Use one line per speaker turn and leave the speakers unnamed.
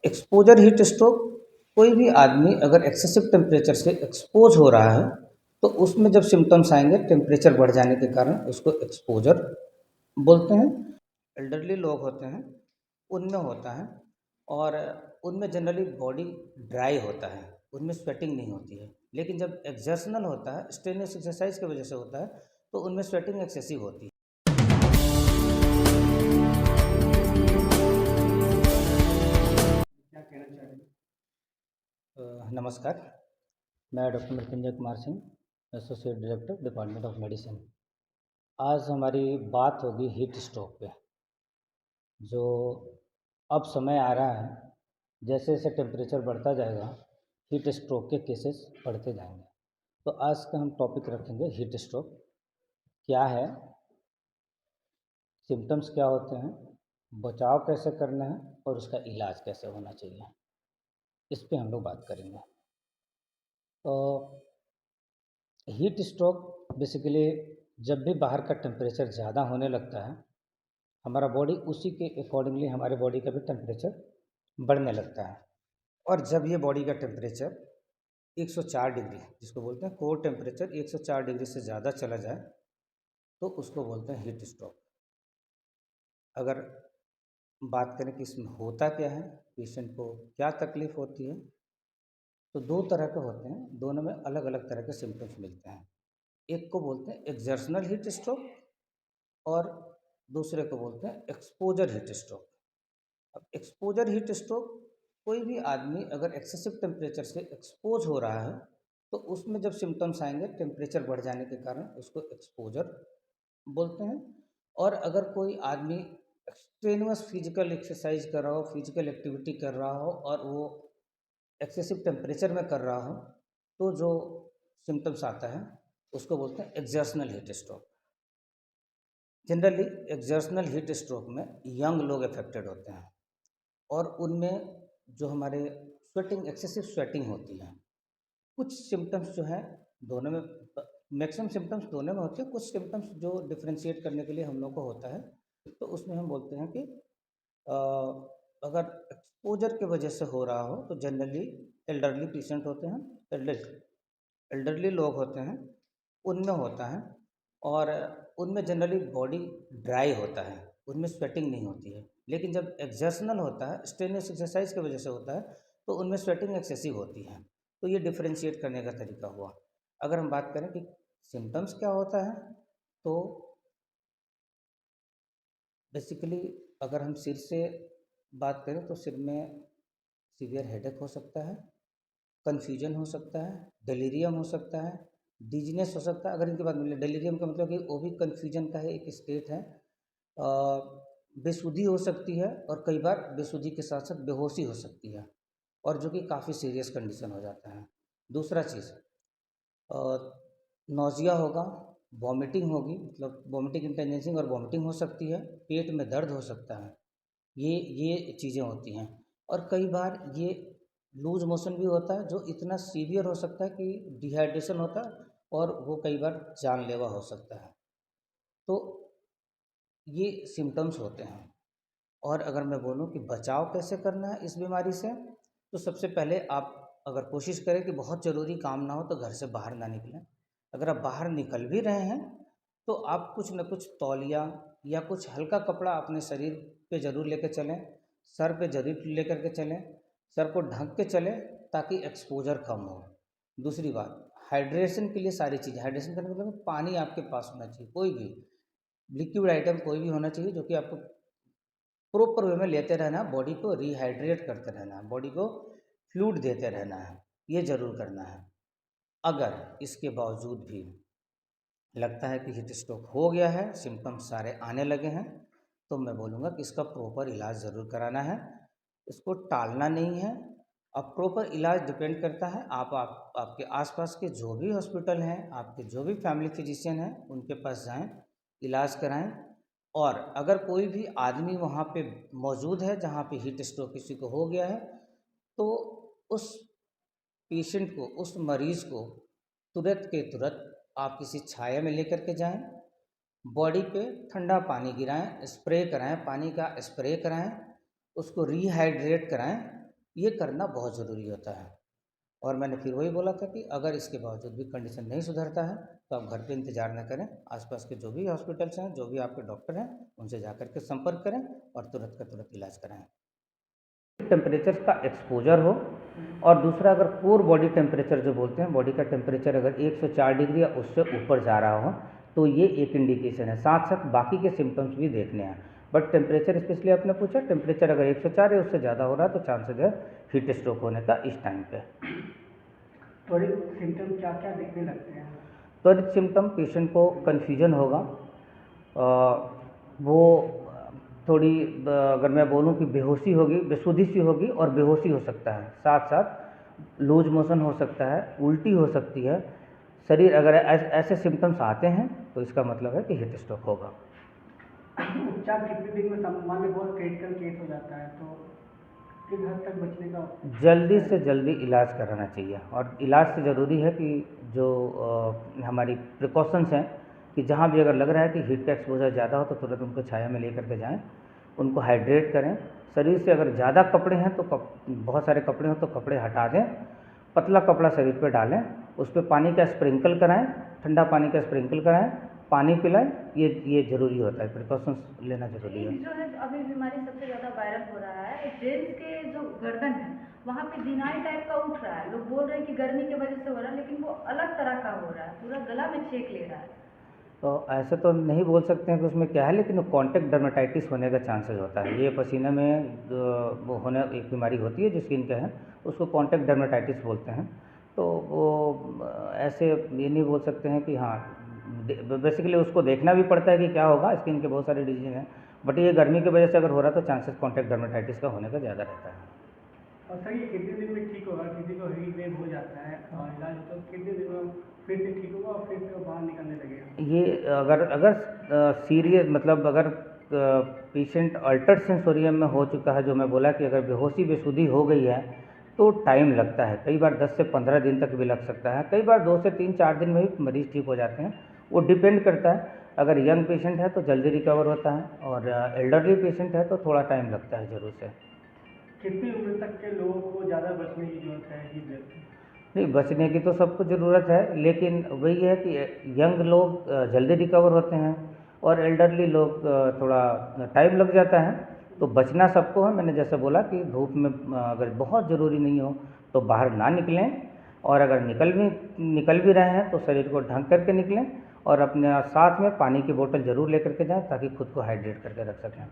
Exposure heat stroke कोई भी आदमी अगर एक्सेसिव टेम्परेचर से एक्सपोज हो रहा है तो उसमें जब सिम्टम्स आएंगे टेम्परेचर बढ़ जाने के कारण उसको एक्सपोजर बोलते हैं। एल्डरली लोग होते हैं उनमें होता है और उनमें जनरली बॉडी ड्राई होता है, उनमें स्वेटिंग नहीं होती है। लेकिन जब एक्सर्शनल होता है, स्ट्रेनियस एक्सरसाइज की वजह से होता है, तो उनमें स्वेटिंग एक्सेसिव होती है। क्या कहना चाहेंगे? नमस्कार, मैं doctor Mrityunjay Kumar Singh, associate director department of medicine. आज हमारी बात होगी हीट स्ट्रोक पे। जो अब समय आ रहा है, जैसे जैसे टेम्परेचर बढ़ता जाएगा हीट स्ट्रोक के केसेस बढ़ते जाएंगे। तो आज का हम टॉपिक रखेंगे हीट स्ट्रोक क्या है, सिम्टम्स क्या होते हैं, बचाव कैसे करना है और उसका इलाज कैसे होना चाहिए, इस पे हम लोग बात करेंगे। तो हीट स्ट्रोक बेसिकली जब भी बाहर का टेम्परेचर ज़्यादा होने लगता है, हमारा बॉडी उसी के अकॉर्डिंगली हमारे बॉडी का भी टेम्परेचर बढ़ने लगता है। और जब ये बॉडी का टेम्परेचर 104 डिग्री, जिसको बोलते हैं कोर टेम्परेचर, 104 डिग्री से ज़्यादा चला जाए तो उसको बोलते हैं हीट स्ट्रोक। अगर बात करें कि इसमें होता क्या है, पेशेंट को क्या तकलीफ़ होती है, तो दो तरह के होते हैं, दोनों में अलग अलग तरह के सिम्टम्स मिलते हैं। एक को बोलते हैं एक्सर्शनल हीट स्ट्रोक और दूसरे को बोलते हैं एक्सपोजर हीट स्ट्रोक। अब एक्सपोजर हीट स्ट्रोक कोई भी आदमी अगर एक्सेसिव टेम्परेचर से एक्सपोज हो रहा है तो उसमें जब सिम्टम्स आएंगे टेम्परेचर बढ़ जाने के कारण उसको एक्सपोजर बोलते हैं। और अगर कोई आदमी एक्सट्रेनुअस फिजिकल एक्सरसाइज कर रहा हो, फिजिकल एक्टिविटी कर रहा हो और वो एक्सेसिव टेम्परेचर में कर रहा हो, तो जो सिम्टम्स आता है उसको बोलते हैं exertional heat stroke. Generally exertional heat stroke में यंग लोग अफेक्टेड होते हैं और उनमें जो हमारे स्वेटिंग, एक्सेसिव स्वेटिंग होती है। कुछ सिम्टम्स जो हैं दोनों में, मैक्सिमम सिम्टम्स दोनों में होते हैं, कुछ सिम्टम्स जो डिफ्रेंशिएट करने के लिए हम लोग को होता है, तो उसमें हम बोलते हैं कि अ, अगर एक्सपोजर की वजह से हो रहा हो तो जनरली एल्डरली पेशेंट होते हैं, एल्डरली लोग होते हैं, उनमें होता है। और उनमें जनरली बॉडी ड्राई होता है, उनमें स्वेटिंग नहीं होती है। लेकिन जब एक्सर्शनल होता है, स्ट्रेनियस एक्सरसाइज की वजह से होता है, तो उनमें स्वेटिंग एक्सेसिव होती है। तो ये डिफरेंशिएट करने का तरीका हुआ। अगर हम बात करें कि सिम्टम्स क्या होता है, तो बेसिकली अगर हम सिर से बात करें तो सिर में सीवियर हेडेक हो सकता है, कन्फ्यूजन हो सकता है, डेलीरियम हो सकता है, डिजीनेस हो सकता है। अगर इनकी बात मिले, डेलीरियम का मतलब कि वो भी कन्फ्यूजन का है, एक स्टेट है। बेसुधी हो सकती है और कई बार बेसुधी के साथ साथ बेहोशी हो सकती है, और जो कि काफ़ी सीरियस कंडीशन हो जाता है। दूसरा चीज़, नौजिया होगा, वॉमिटिंग होगी, मतलब वॉमिटिंग इंटेंडेंसी और वॉमिटिंग हो सकती है, पेट में दर्द हो सकता है। ये चीज़ें होती हैं। और कई बार ये लूज मोशन भी होता है जो इतना सीवियर हो सकता है कि डिहाइड्रेशन होता है और वो कई बार जानलेवा हो सकता है। तो ये सिम्टम्स होते हैं। और अगर मैं बोलूँ कि बचाव कैसे करना है इस बीमारी से, तो सबसे पहले आप अगर कोशिश करें कि बहुत ज़रूरी काम ना हो तो घर से बाहर ना निकलें। अगर आप बाहर निकल भी रहे हैं तो आप कुछ न कुछ तौलिया या कुछ हल्का कपड़ा अपने शरीर पे ज़रूर लेके चलें, सर पे ज़रूर लेकर के चलें, सर को ढक के चलें ताकि एक्सपोजर कम हो। दूसरी बात, हाइड्रेशन के लिए सारी चीज़ें, हाइड्रेशन करने का मतलब पानी आपके पास होना चाहिए, कोई भी लिक्विड आइटम कोई भी होना चाहिए जो कि आपको प्रॉपर वे में लेते रहना, बॉडी को रिहाइड्रेट करते रहना, बॉडी को फ्लूइड देते रहना है, ये ज़रूर करना है। अगर इसके बावजूद भी लगता है कि हीट स्ट्रोक हो गया है, सिम्टम्स सारे आने लगे हैं, तो मैं बोलूँगा कि इसका प्रॉपर इलाज ज़रूर कराना है, इसको टालना नहीं है। अब प्रॉपर इलाज डिपेंड करता है आपके आसपास के जो भी हॉस्पिटल हैं, आपके जो भी फैमिली फिजिशियन हैं, उनके पास जाएँ, इलाज कराएँ। और अगर कोई भी आदमी वहाँ पे मौजूद है जहाँ पे हीट स्ट्रोक किसी को हो गया है, तो उस पेशेंट को, उस मरीज़ को तुरंत के तुरंत आप किसी छाया में लेकर के जाएं, बॉडी पे ठंडा पानी गिराएं, स्प्रे कराएं, पानी का स्प्रे कराएं, उसको रिहाइड्रेट कराएं ये करना बहुत ज़रूरी होता है। और मैंने फिर वही बोला था कि अगर इसके बावजूद भी कंडीशन नहीं सुधरता है तो आप घर पे इंतज़ार न करें, आसपास के जो भी हॉस्पिटल्स हैं, जो भी आपके डॉक्टर हैं, उनसे जा कर के संपर्क करें और तुरंत का तुरंत इलाज कराएं। टेम्परेचर का एक्सपोजर हो, और दूसरा अगर कोर बॉडी टेम्परेचर जो बोलते हैं, बॉडी का टेम्परेचर अगर 104 डिग्री या उससे ऊपर जा रहा हो तो ये एक इंडिकेशन है। साथ साथ बाकी के सिम्टम्स भी देखने हैं, बट टेम्परेचर स्पेशली आपने पूछा, टेम्परेचर अगर 104 या उससे ज़्यादा हो रहा है तो चांसेस है हीट स्ट्रोक होने का इस टाइम पे।
त्वरित सिम्टम क्या क्या दिखने लगते हैं?
त्वरित सिम्टम पेशेंट को कन्फ्यूजन होगा, वो थोड़ी अगर मैं बोलूँ कि बेहोशी होगी, बेसुधी सी होगी और बेहोशी हो सकता है, साथ साथ लूज मोशन हो सकता है, उल्टी हो सकती है। शरीर अगर ऐसे सिम्टम्स आते हैं तो इसका मतलब है कि हीट स्ट्रोक होगा।
उपचार कितने दिन में मान लो बहुत क्रिटिकल केस हो जाता है तो किस हद तक बचने का?
जल्दी से जल्दी इलाज कराना चाहिए, और इलाज से ज़रूरी है कि जो हमारी प्रिकॉशंस हैं कि जहाँ भी अगर लग रहा है कि हीट का एक्सपोजर ज़्यादा हो तो तुरंत उनको छाया में लेकर के जाएं, उनको हाइड्रेट करें। शरीर से अगर ज़्यादा कपड़े हैं तो बहुत सारे कपड़े हों तो कपड़े हटा दें, पतला कपड़ा शरीर पे डालें, उस पर पानी का स्प्रिंकल कराएं, ठंडा पानी का स्प्रिंकल कराएं, पानी पिलाएं। ये ज़रूरी होता है, प्रिकॉशंस लेना ज़रूरी है।
एक जो है अभी बीमारी सबसे ज़्यादा वायरल हो रहा है, जेंट्स के जो गर्दन है वहाँ पे दिनाई टाइप का उठ रहा है। लोग बोल रहे हैं कि गर्मी की वजह से हो रहा है, लेकिन वो अलग तरह का हो रहा है, पूरा गला में छेक ले रहा है।
तो ऐसे तो नहीं बोल सकते हैं कि उसमें क्या है, लेकिन कॉन्टैक्ट डर्मेटाइटिस होने का चांसेस होता है। ये पसीने में वो होने एक बीमारी होती है जो स्किन का है, उसको कॉन्टैक्ट डर्मेटाइटिस बोलते हैं। तो वो ऐसे ये नहीं बोल सकते हैं कि हाँ, बेसिकली उसको देखना भी पड़ता है कि क्या होगा, स्किन के बहुत सारे डिजीज हैं, बट ये गर्मी की वजह से अगर हो रहा है तो चांसेस कॉन्टैक्ट डर्मेटाइटिस का होने का ज़्यादा रहता है।
और सर ये कितने दिन में ठीक होगा? किसी को हीट वेव हो जाता है और इलाज तो कितने दिन में फिर से ठीक होगा और फिर से वो बाहर निकलने लगेगा?
ये अगर सीरियस मतलब अगर पेशेंट अल्टर्ड सेंसोरियम में हो चुका है, जो मैं बोला कि अगर बेहोशी बेसुधी हो गई है तो टाइम लगता है, कई बार 10 से 15 दिन तक भी लग सकता है, कई बार 2 से 3-4 दिन में भी मरीज़ ठीक हो जाते हैं। वो डिपेंड करता है, अगर यंग पेशेंट है तो जल्दी रिकवर होता है, और एल्डरली पेशेंट है तो थोड़ा टाइम लगता है ज़रूर से।
कितनी उम्र तक के लोगों को ज़्यादा बचने की जरूरत है हीट वेव से?
नहीं, बचने की तो सबको ज़रूरत है, लेकिन वही है कि यंग लोग जल्दी रिकवर होते हैं और एल्डरली लोग थोड़ा टाइम लग जाता है। तो बचना सबको है। मैंने जैसे बोला कि धूप में अगर बहुत ज़रूरी नहीं हो तो बाहर ना निकलें, और अगर निकल भी रहे हैं तो शरीर को ढक करके निकलें, और अपने साथ में पानी की बोतल ज़रूर लेकर के जाएं ताकि खुद को हाइड्रेट करके रख सकें।